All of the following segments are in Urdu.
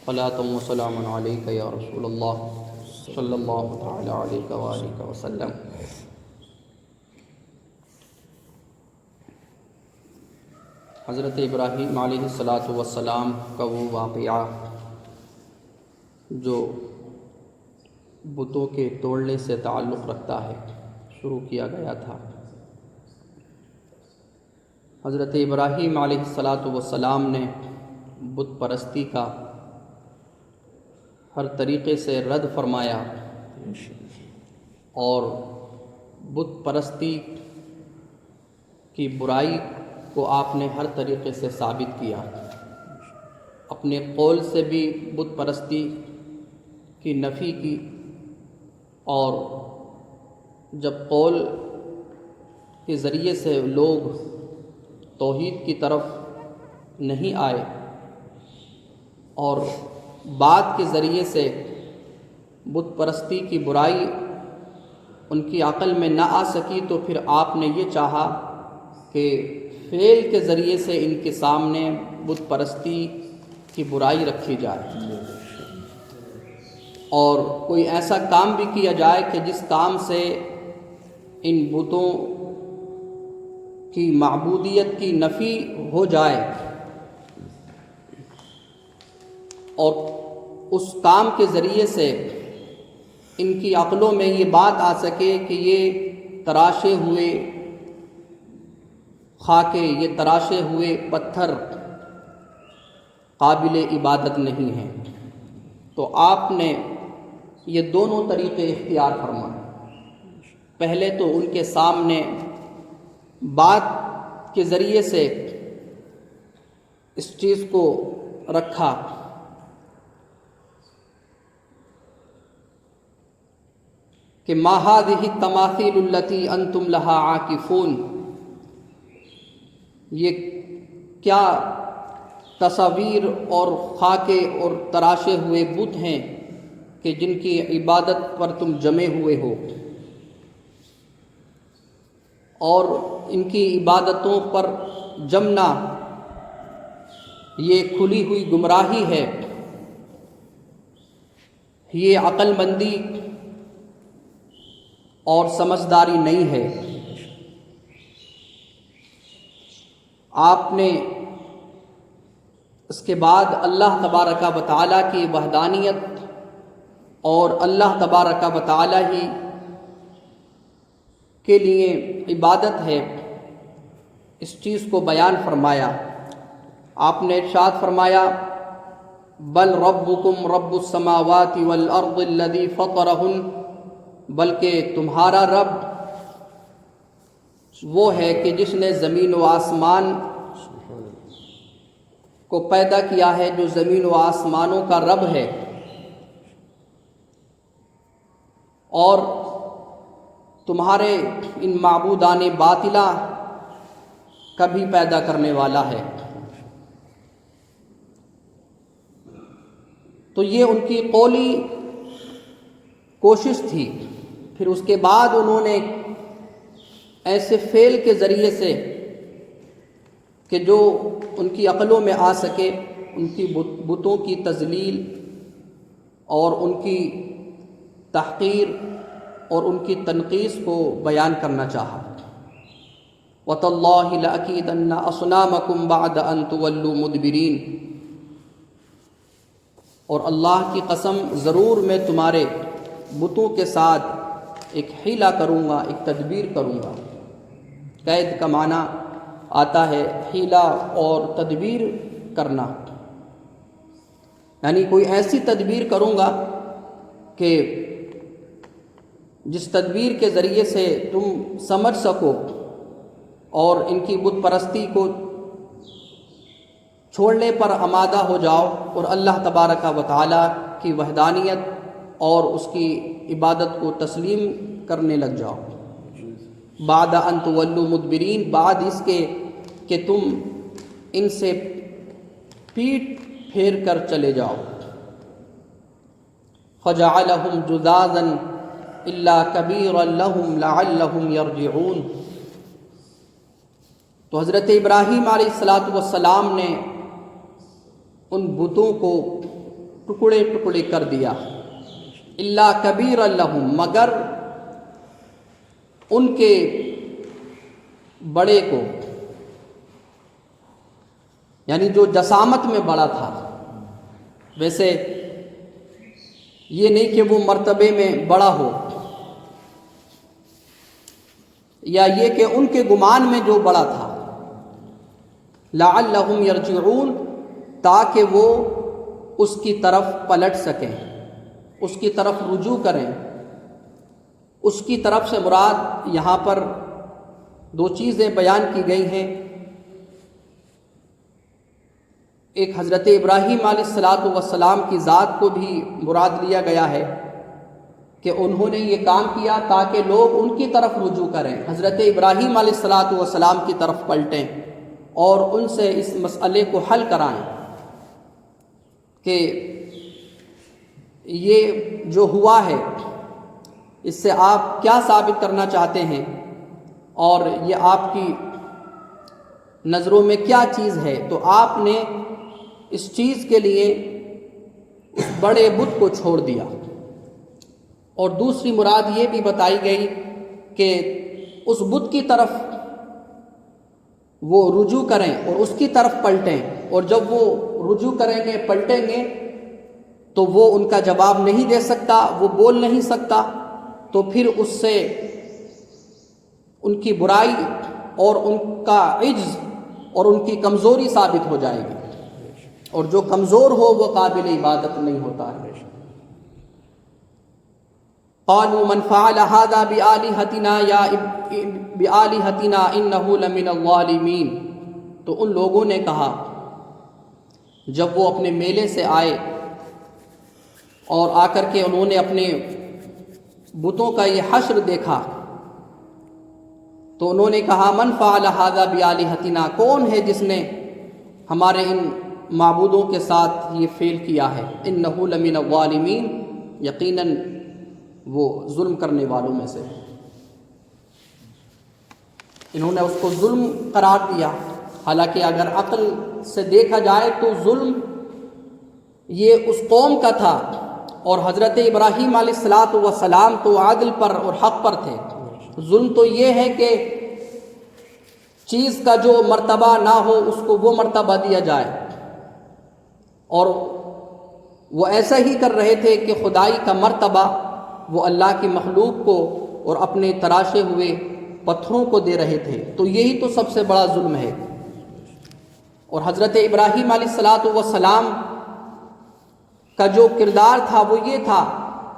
صلاۃ و سلام علیک یا رسول اللہ صلی اللہ تعالی علیہ وآلہ وسلم۔ حضرت ابراہیم علیہ السلام کا وہ واقعہ جو بتوں کے توڑنے سے تعلق رکھتا ہے شروع کیا گیا تھا۔ حضرت ابراہیم علیہ السلام نے بت پرستی کا ہر طریقے سے رد فرمایا اور بت پرستی کی برائی کو آپ نے ہر طریقے سے ثابت کیا۔ اپنے قول سے بھی بت پرستی کی نفی کی، اور جب قول کے ذریعے سے لوگ توحید کی طرف نہیں آئے اور بات کے ذریعے سے بت پرستی کی برائی ان کی عقل میں نہ آ سکی، تو پھر آپ نے یہ چاہا کہ فعل کے ذریعے سے ان کے سامنے بت پرستی کی برائی رکھی جائے، اور کوئی ایسا کام بھی کیا جائے کہ جس کام سے ان بتوں کی معبودیت کی نفی ہو جائے، اور اس کام کے ذریعے سے ان کی عقلوں میں یہ بات آ سکے کہ یہ تراشے ہوئے خاکے، یہ تراشے ہوئے پتھر قابل عبادت نہیں ہیں۔ تو آپ نے یہ دونوں طریقے اختیار فرمائے۔ پہلے تو ان کے سامنے بات کے ذریعے سے اس چیز کو رکھا کہ ما هذه التماثيل التي انتم لها عاکفون، یہ کیا تصاویر اور خاکے اور تراشے ہوئے بت ہیں کہ جن کی عبادت پر تم جمے ہوئے ہو، اور ان کی عبادتوں پر جمنا یہ کھلی ہوئی گمراہی ہے، یہ عقل مندی اور سمجھداری نہیں ہے۔ آپ نے اس کے بعد اللہ تبارک و تعالیٰ کی وحدانیت اور اللہ تبارک و تعالیٰ ہی کے لیے عبادت ہے اس چیز کو بیان فرمایا۔ آپ نے ارشاد فرمایا بل ربکم رب السماوات والارض الذی فطرہن، بلکہ تمہارا رب وہ ہے کہ جس نے زمین و آسمان کو پیدا کیا ہے، جو زمین و آسمانوں کا رب ہے، اور تمہارے ان معبودان باطلہ کا بھی پیدا کرنے والا ہے۔ تو یہ ان کی قولی کوشش تھی۔ پھر اس کے بعد انہوں نے ایسے فعل کے ذریعے سے کہ جو ان کی عقلوں میں آ سکے، ان کی بتوں کی تذلیل اور ان کی تحقیر اور ان کی تنقیص کو بیان کرنا چاہا۔ وَتَاللَّهِ لَأَكِيدَنَّ أَصْنَامَكُمْ بَعْدَ أَن تُوَلُّوا مُدْبِرِينَ، اور اللہ کی قسم ضرور میں تمہارے بتوں کے ساتھ ایک حیلہ کروں گا، ایک تدبیر کروں گا۔ قید کا معنی آتا ہے حیلہ اور تدبیر کرنا، یعنی کوئی ایسی تدبیر کروں گا کہ جس تدبیر کے ذریعے سے تم سمجھ سکو اور ان کی بت پرستی کو چھوڑنے پر آمادہ ہو جاؤ، اور اللہ تبارک و تعالیٰ کی وحدانیت اور اس کی عبادت کو تسلیم کرنے لگ جاؤ۔ بعد ان تولوا مدبرین، بعد اس کے کہ تم ان سے پیٹ پھیر کر چلے جاؤ۔ فجعلہم جذاذا الا کبیرا لہم لعلہم یرجعون، تو حضرت ابراہیم علیہ السلام نے ان بتوں کو ٹکڑے ٹکڑے کر دیا، الا کبیر لہم، مگر ان کے بڑے کو، یعنی جو جسامت میں بڑا تھا. ویسے یہ نہیں کہ وہ مرتبے میں بڑا ہو، یا یہ کہ ان کے گمان میں جو بڑا تھا. لعلہم یرجعون، تاکہ وہ اس کی طرف پلٹ سکیں، اس کی طرف رجوع کریں. اس کی طرف سے مراد یہاں پر دو چیزیں بیان کی گئی ہیں. ایک حضرت ابراہیم علیہ السلام کی ذات کو بھی مراد لیا گیا ہے کہ انہوں نے یہ کام کیا تاکہ لوگ ان کی طرف رجوع کریں، حضرت ابراہیم علیہ السلام کی طرف پلٹیں اور ان سے اس مسئلے کو حل کرائیں کہ یہ جو ہوا ہے اس سے آپ کیا ثابت کرنا چاہتے ہیں، اور یہ آپ کی نظروں میں کیا چیز ہے. تو آپ نے اس چیز کے لیے اس بڑے بت کو چھوڑ دیا. اور دوسری مراد یہ بھی بتائی گئی کہ اس بت کی طرف وہ رجوع کریں اور اس کی طرف پلٹیں، اور جب وہ رجوع کریں گے، پلٹیں گے، تو وہ ان کا جواب نہیں دے سکتا، وہ بول نہیں سکتا، تو پھر اس سے ان کی برائی اور ان کا عجز اور ان کی کمزوری ثابت ہو جائے گی، اور جو کمزور ہو وہ قابل عبادت نہیں ہوتا ہے. قالوا من فعل هذا بآلهتنا یا بآلهتنا انه لمن الظالمین. تو ان لوگوں نے کہا جب وہ اپنے میلے سے آئے اور آ کر کے انہوں نے اپنے بتوں کا یہ حشر دیکھا، تو انہوں نے کہا من فعل هذا بآلهتنا، کون ہے جس نے ہمارے ان معبودوں کے ساتھ یہ فعل کیا ہے. انه لمن الظالمین، یقیناً وہ ظلم کرنے والوں میں سے. انہوں نے اس کو ظلم قرار دیا، حالانکہ اگر عقل سے دیکھا جائے تو ظلم یہ اس قوم کا تھا، اور حضرت ابراہیم علیہ السلام تو عدل پر اور حق پر تھے. ظلم تو یہ ہے کہ چیز کا جو مرتبہ نہ ہو اس کو وہ مرتبہ دیا جائے، اور وہ ایسا ہی کر رہے تھے کہ خدائی کا مرتبہ وہ اللہ کی مخلوق کو اور اپنے تراشے ہوئے پتھروں کو دے رہے تھے. تو یہی تو سب سے بڑا ظلم ہے. اور حضرت ابراہیم علیہ السلام کا جو کردار تھا وہ یہ تھا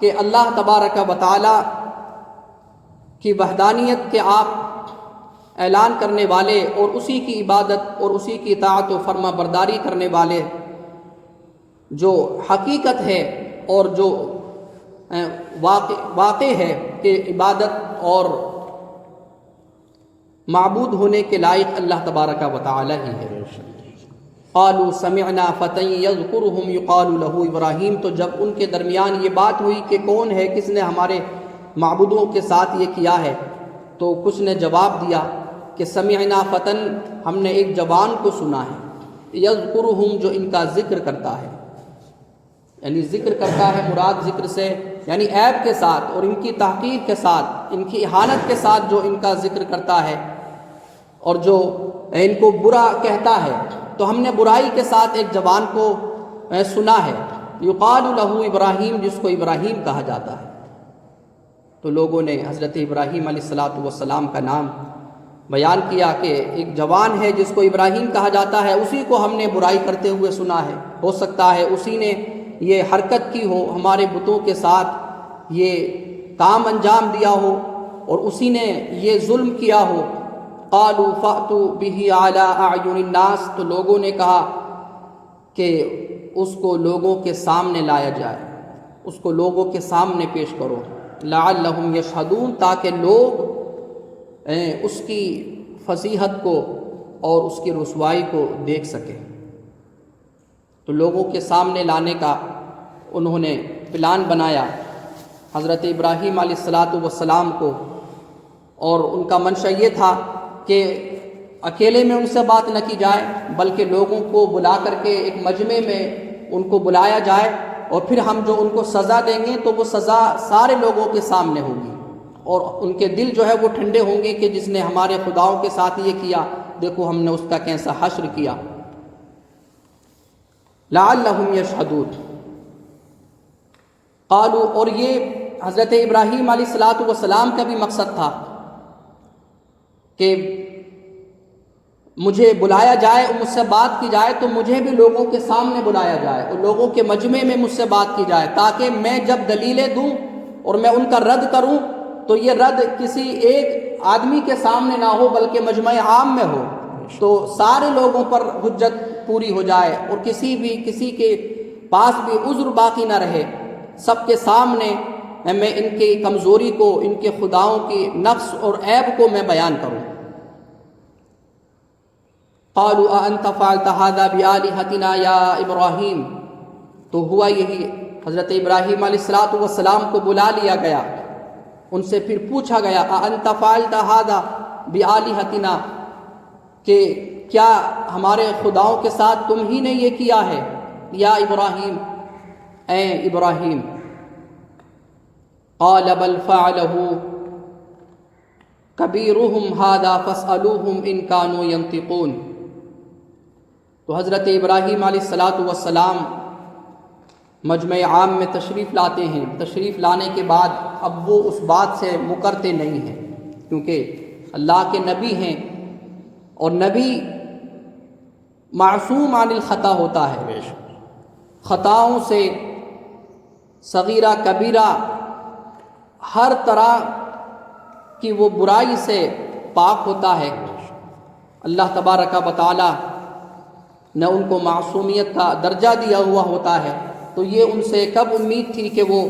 کہ اللہ تبارک و تعالی کی وحدانیت کے آپ اعلان کرنے والے، اور اسی کی عبادت اور اسی کی اطاعت و فرما برداری کرنے والے، جو حقیقت ہے اور جو واقع ہے کہ عبادت اور معبود ہونے کے لائق اللہ تبارک و تعالی ہی ہے. قالوا سمعنا فتى يذكرهم يقال له ابراہیم. تو جب ان کے درمیان یہ بات ہوئی کہ کون ہے کس نے ہمارے معبودوں کے ساتھ یہ کیا ہے، تو کچھ نے جواب دیا کہ سمعنا فتى، ہم نے ایک جوان کو سنا ہے، یذکرہم، جو ان کا ذکر کرتا ہے. یعنی ذکر کرتا ہے مراد ذکر سے یعنی عیب کے ساتھ اور ان کی تحقیر کے ساتھ، ان کی اہانت کے ساتھ جو ان کا ذکر کرتا ہے اور جو ان کو برا کہتا ہے. تو ہم نے برائی کے ساتھ ایک جوان کو سنا ہے، یقال لہ ابراہیم، جس کو ابراہیم کہا جاتا ہے. تو لوگوں نے حضرت ابراہیم علیہ السلام کا نام بیان کیا کہ ایک جوان ہے جس کو ابراہیم کہا جاتا ہے، اسی کو ہم نے برائی کرتے ہوئے سنا ہے. ہو سکتا ہے اسی نے یہ حرکت کی ہو، ہمارے بتوں کے ساتھ یہ کام انجام دیا ہو، اور اسی نے یہ ظلم کیا ہو. قالوا فأتوا به على أعين الناس. تو لوگوں نے کہا کہ اس کو لوگوں کے سامنے لایا جائے، اس کو لوگوں کے سامنے پیش کرو. لعلهم يشهدون، تاکہ لوگ اس کی فصیحت کو اور اس کی رسوائی کو دیکھ سکیں. تو لوگوں کے سامنے لانے کا انہوں نے پلان بنایا حضرت ابراہیم علیہ السلام کو، اور ان کا منشا یہ تھا کہ اکیلے میں ان سے بات نہ کی جائے، بلکہ لوگوں کو بلا کر کے ایک مجمع میں ان کو بلایا جائے اور پھر ہم جو ان کو سزا دیں گے تو وہ سزا سارے لوگوں کے سامنے ہوگی، اور ان کے دل جو ہے وہ ٹھنڈے ہوں گے کہ جس نے ہمارے خداؤں کے ساتھ یہ کیا، دیکھو ہم نے اس کا کیسا حشر کیا۔ لعلہم یشہدون، قالوا، اور یہ حضرت ابراہیم علیہ السلام کا بھی مقصد تھا کہ مجھے بلایا جائے اور مجھ سے بات کی جائے تو مجھے بھی لوگوں کے سامنے بلایا جائے اور لوگوں کے مجمع میں مجھ سے بات کی جائے، تاکہ میں جب دلیلیں دوں اور میں ان کا رد کروں تو یہ رد کسی ایک آدمی کے سامنے نہ ہو بلکہ مجمع عام میں ہو، تو سارے لوگوں پر حجت پوری ہو جائے اور کسی کے پاس بھی عذر باقی نہ رہے، سب کے سامنے میں ان کی کمزوری کو، ان کے خداؤں کی نقص اور عیب کو میں بیان کروں۔ قالوا اانت فعلت هذا بآلهتنا یا ابراہیم، تو ہوا یہی، حضرت ابراہیم علیہ السلام کو بلا لیا گیا، ان سے پھر پوچھا گیا اانت فعلت هذا بآلهتنا، کہ کیا ہمارے خداؤں کے ساتھ تم ہی نے یہ کیا ہے، یا ابراہیم، اے ابراہیم۔ قال بل فعله کبیرهم هذا فاسألوهم ان كانوا ينطقون، تو حضرت ابراہیم علیہ السلام مجمع عام میں تشریف لاتے ہیں، تشریف لانے کے بعد اب وہ اس بات سے مکرتے نہیں ہیں، کیونکہ اللہ کے نبی ہیں اور نبی معصوم عن الخطا ہوتا ہے، خطاؤں سے صغیرہ کبیرہ ہر طرح کی وہ برائی سے پاک ہوتا ہے۔ اللہ تبارک و تعالی نے ان کو معصومیت کا درجہ دیا ہوا ہوتا ہے، تو یہ ان سے کب امید تھی کہ وہ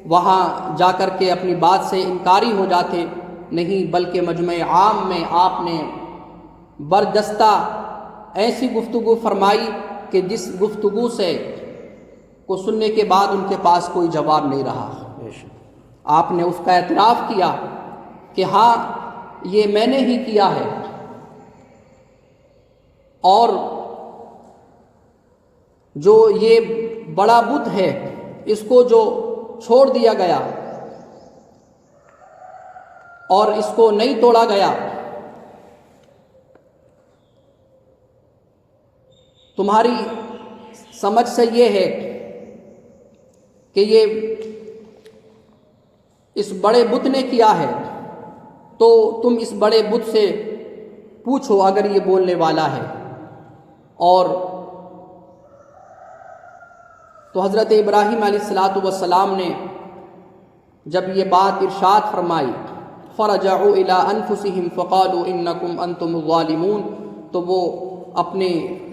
وہاں جا کر کے اپنی بات سے انکاری ہو جاتے؟ نہیں، بلکہ مجمع عام میں آپ نے بردستہ ایسی گفتگو فرمائی کہ جس گفتگو سے کو سننے کے بعد ان کے پاس کوئی جواب نہیں رہا۔ آپ نے اس کا اعتراف کیا کہ ہاں یہ میں نے ہی کیا ہے، اور جو یہ بڑا بت ہے اس کو جو چھوڑ دیا گیا اور اس کو نہیں توڑا گیا، تمہاری سمجھ سے یہ ہے کہ یہ اس بڑے بت نے کیا ہے، تو تم اس بڑے بت سے پوچھو اگر یہ بولنے والا ہے۔ اور تو حضرت ابراہیم علیہ السلام نے جب یہ بات ارشاد فرمائی، فرجعوا الی انفسہم فقالوا انکم انتم الظالمون، تو وہ اپنے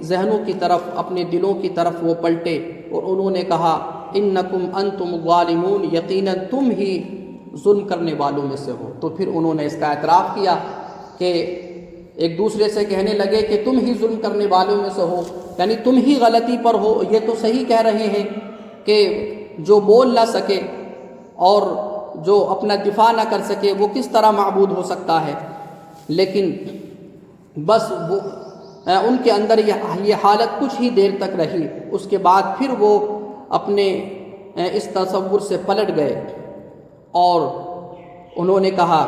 ذہنوں کی طرف، اپنے دلوں کی طرف وہ پلٹے اور انہوں نے کہا انکم انتم الظالمون، یقیناً تم ہی ظلم کرنے والوں میں سے ہو۔ تو پھر انہوں نے اس کا اعتراف کیا کہ ایک دوسرے سے کہنے لگے کہ تم ہی ظلم کرنے والوں میں سے ہو، یعنی تم ہی غلطی پر ہو۔ یہ تو صحیح کہہ رہے ہیں کہ جو بول نہ سکے اور جو اپنا دفاع نہ کر سکے وہ کس طرح معبود ہو سکتا ہے، لیکن بس وہ ان کے اندر یہ حالت کچھ ہی دیر تک رہی، اس کے بعد پھر وہ اپنے اس تصور سے پلٹ گئے اور انہوں نے کہا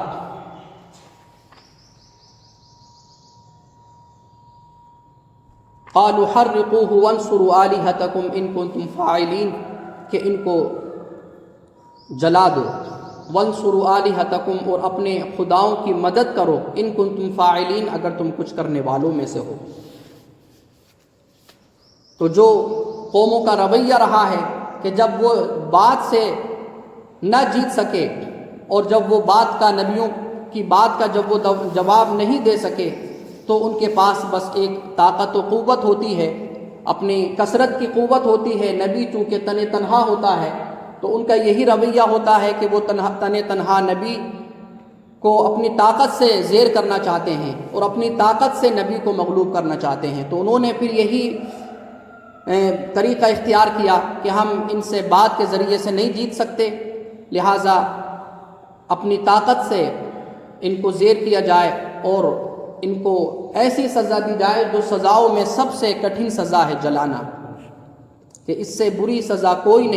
قالوا حرقوه وانصروا آلهتكم ان كنتم فاعلین، کہ ان کو جلا دو، وانصروا آلهتكم، اور اپنے خداؤں کی مدد کرو، ان کنتم فاعلین، اگر تم کچھ کرنے والوں میں سے ہو۔ تو جو قوموں کا رویہ رہا ہے کہ جب وہ بات سے نہ جیت سکے اور جب وہ بات کا، نبیوں کی بات کا جب وہ جواب نہیں دے سکے، تو ان کے پاس بس ایک طاقت و قوت ہوتی ہے، اپنی کثرت کی قوت ہوتی ہے۔ نبی چونکہ تنہا ہوتا ہے تو ان کا یہی رویہ ہوتا ہے کہ وہ تنہا نبی کو اپنی طاقت سے زیر کرنا چاہتے ہیں اور اپنی طاقت سے نبی کو مغلوب کرنا چاہتے ہیں۔ تو انہوں نے پھر یہی طریقہ اختیار کیا کہ ہم ان سے بات کے ذریعے سے نہیں جیت سکتے، لہٰذا اپنی طاقت سے ان کو زیر کیا جائے اور ان کو ایسی سزا دی جائے جو سزاؤں میں سب سے کٹھن سزا ہے، جلانا، کہ کہ اس سے بری سزا کوئی نہیں